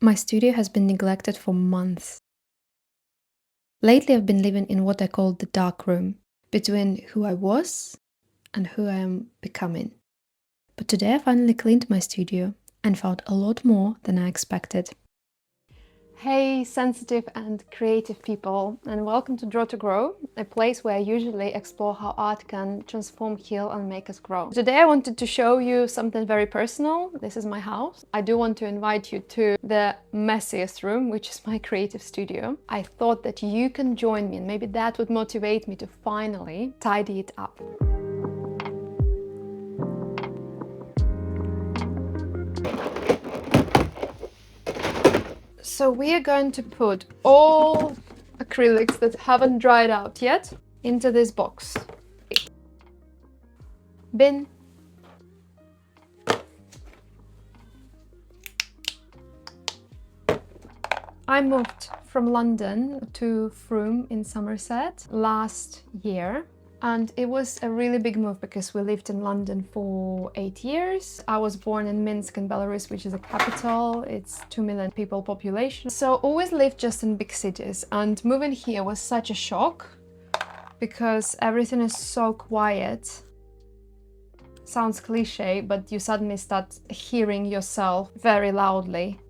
My studio has been neglected for months. Lately, I've been living in what I call the dark room, between who I was and who I am becoming. But today I finally cleaned my studio and found a lot more than I expected. Hey, sensitive and creative people, and welcome to Draw to Grow, a place where I usually explore how art can transform, heal, and make us grow. Today I wanted to show you something very personal. This is my house. I do want to invite you to the messiest room, which is my creative studio. I thought that you can join me, and maybe that would motivate me to finally tidy it up. So we are going to put all acrylics that haven't dried out yet into this box. Bin. I moved from London to Frome in Somerset last year. And it was a really big move because we lived in London for 8 years. I was born in Minsk in Belarus, which is a capital. It's 2 million people population. So always lived just in big cities. And moving here was such a shock because everything is so quiet. Sounds cliche, but you suddenly start hearing yourself very loudly.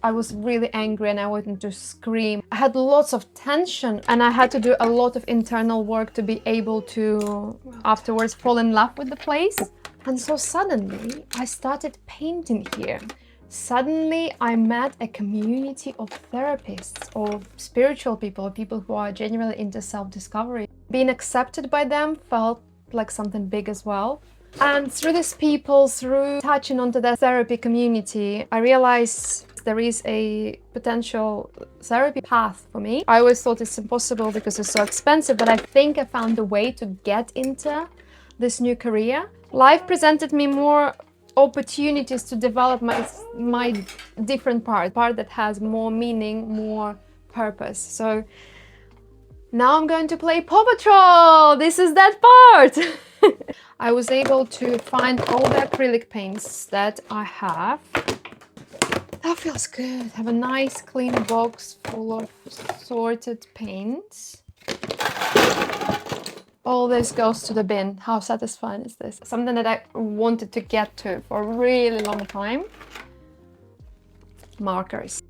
I was really angry and I wanted to scream. I had lots of tension and I had to do a lot of internal work to be able to afterwards fall in love with the place. And so suddenly I started painting here. Suddenly I met a community of therapists or spiritual people, people who are genuinely into self-discovery. Being accepted by them felt like something big as well. And through these people, through touching onto the therapy community, I realized there is a potential therapy path for me. I always thought it's impossible because it's so expensive, but I think I found a way to get into this new career. Life presented me more opportunities to develop my different part that has more meaning, more purpose. So now I'm going to play Paw Patrol! This is that part! I was able to find all the acrylic paints that I have. That feels good. Have a nice clean box full of sorted paints. All this goes to the bin. How satisfying is this? Something that I wanted to get to for a really long time. Markers.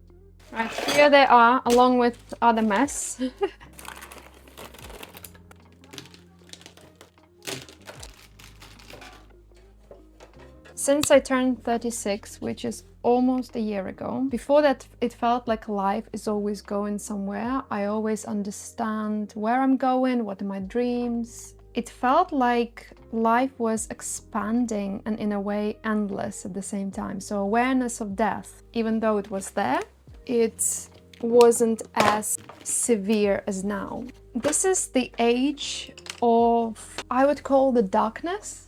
Right, here they are, along with other mess. Since I turned 36, which is almost a year ago, before that it felt like life is always going somewhere. I always understand where I'm going, what are my dreams. It felt like life was expanding and in a way endless at the same time. So awareness of death, even though it was there, it wasn't as severe as now. This is the age of, I would call, the darkness.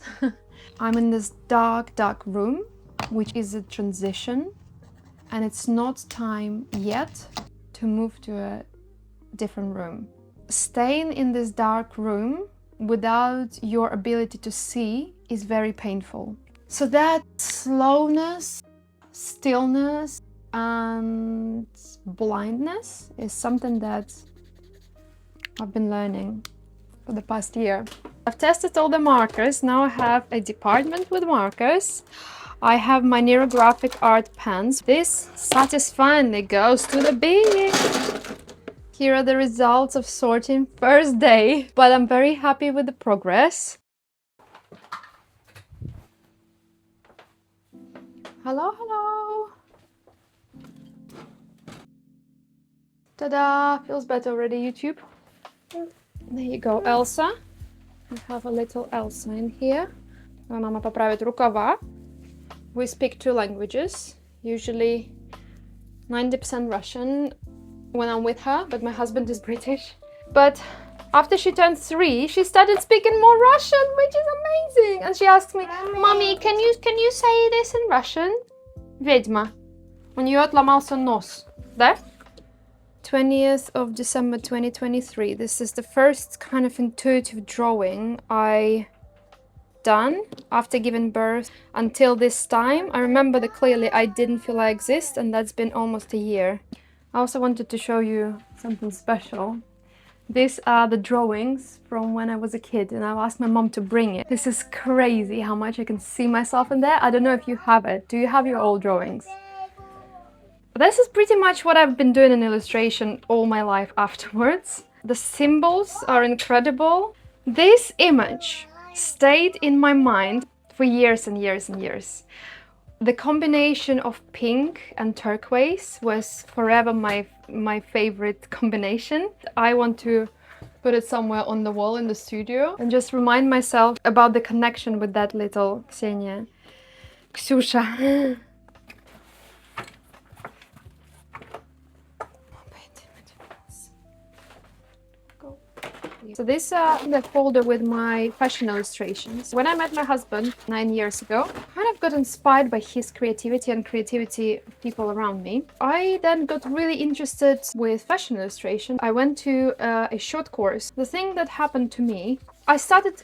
I'm in this dark room, which is a transition, and it's not time yet to move to a different room. Staying in this dark room without your ability to see is very painful. So that slowness, stillness, and blindness is something that I've been learning for the past year. I've tested all the markers. Now I have a department with markers. I have my neurographic art pens. This satisfyingly goes to the bin. Here are the results of sorting first day, but I'm very happy with the progress. Hello, hello. Ta-da! Feels better already, YouTube. There you go, Elsa. We have a little Elsa in here. Mama поправит рукава. We speak 2 languages, usually 90% Russian when I'm with her, but my husband is British. But after she turned 3, she started speaking more Russian, which is amazing. And she asked me, Mommy, can you say this in Russian? Ведьма. У нее отломался нос. Да? 20th of December 2023. This is the first kind of intuitive drawing I done after giving birth until this time. I remember that clearly I didn't feel I exist, and that's been almost a year. I also wanted to show you something special. These are the drawings from when I was a kid, and I've asked my mom to bring it. This is crazy how much I can see myself in there. I don't know if you have it. Do you have your old drawings? This is pretty much what I've been doing in illustration all my life afterwards. The symbols are incredible. This image stayed in my mind for years and years and years. The combination of pink and turquoise was forever my favorite combination. I want to put it somewhere on the wall in the studio and just remind myself about the connection with that little Ksenia. Ksusha. So this is the folder with my fashion illustrations. When I met my husband 9 years ago, I kind of got inspired by his creativity and creativity of people around me. I then got really interested with fashion illustration. I went to a short course. The thing that happened to me, I started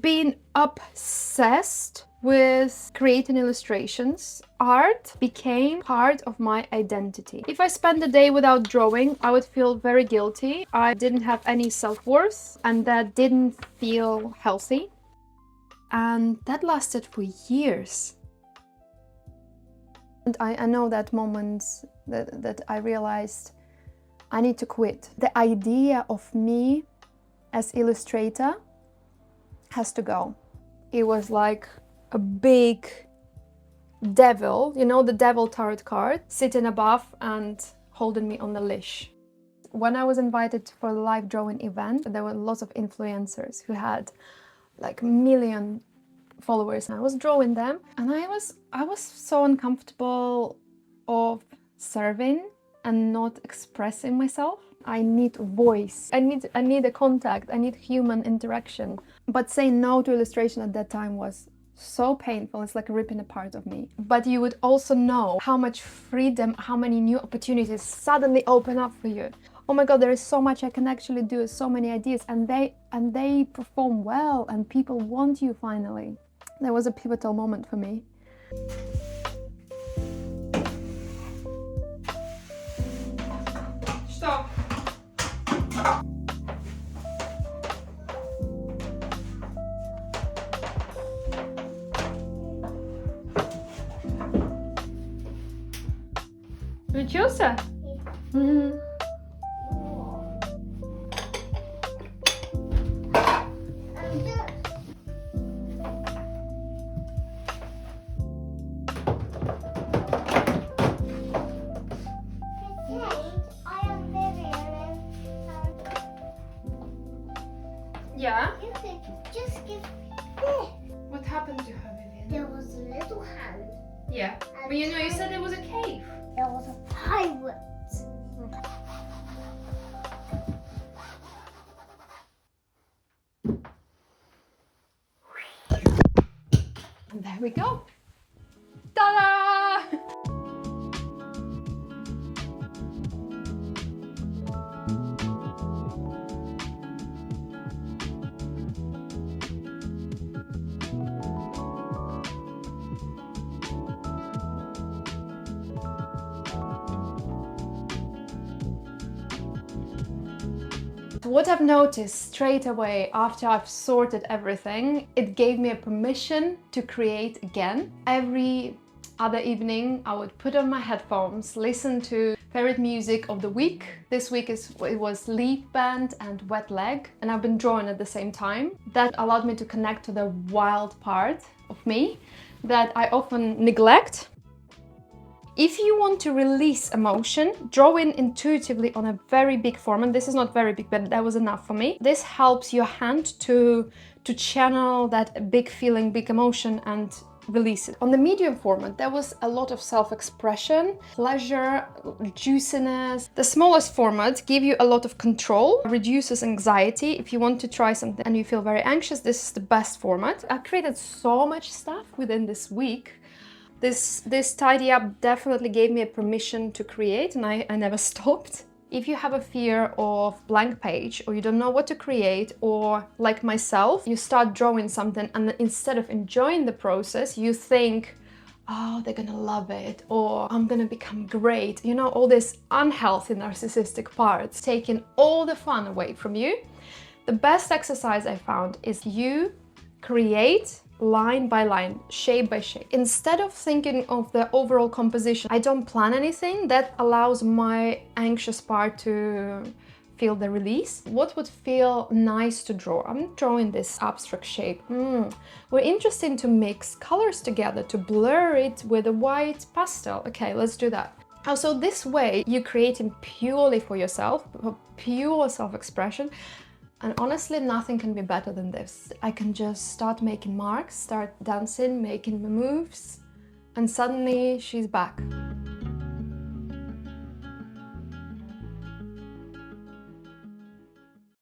being obsessed with creating illustrations. Art became part of my identity. If I spent a day without drawing, I would feel very guilty. I didn't have any self-worth, and that didn't feel healthy. And that lasted for years. And I know that moment that I realized I need to quit. The idea of me as illustrator has to go. It was like a big devil, you know, the devil tarot card, sitting above and holding me on the leash. When I was invited for a live drawing event, there were lots of influencers who had like 1 million followers. I was drawing them, and I was so uncomfortable of serving and not expressing myself. I need voice. I need a contact. I need human interaction. But saying no to illustration at that time was so painful. It's like ripping a part of me. But you would also know how much freedom, how many new opportunities suddenly open up for you. Oh my God, there is so much I can actually do, so many ideas, and they perform well, and people want you finally. That was a pivotal moment for me. Stop. Учился? Угу. Yeah? You could just give this. What happened to her, Vivian? There was a little hand. Yeah. But you know, you said it was a cave. There was a pirate. And there we go. Ta-da! What I've noticed straight away after I've sorted everything, it gave me a permission to create again. Every other evening I would put on my headphones, listen to favorite music of the week. This week it was Leaf Band and Wet Leg, and I've been drawing at the same time. That allowed me to connect to the wild part of me that I often neglect. If you want to release emotion, drawing intuitively on a very big format, this is not very big, but that was enough for me. This helps your hand to channel that big feeling, big emotion, and release it. On the medium format, there was a lot of self-expression, pleasure, juiciness. The smallest format give you a lot of control, reduces anxiety. If you want to try something and you feel very anxious, this is the best format. I created so much stuff within this week. This tidy up definitely gave me a permission to create, and I never stopped. If you have a fear of blank page, or you don't know what to create, or like myself, you start drawing something and instead of enjoying the process, you think, oh, they're gonna love it, or I'm gonna become great. You know, all these unhealthy narcissistic parts taking all the fun away from you. The best exercise I found is you create line by line, shape by shape. Instead of thinking of the overall composition, I don't plan anything. That allows my anxious part to feel the release. What would feel nice to draw? I'm drawing this abstract shape. We're interested to mix colors together to blur it with a white pastel. Okay, let's do that. Also, this way you're creating purely for yourself, pure self-expression. And honestly, nothing can be better than this. I can just start making marks, start dancing, making the moves, and suddenly she's back.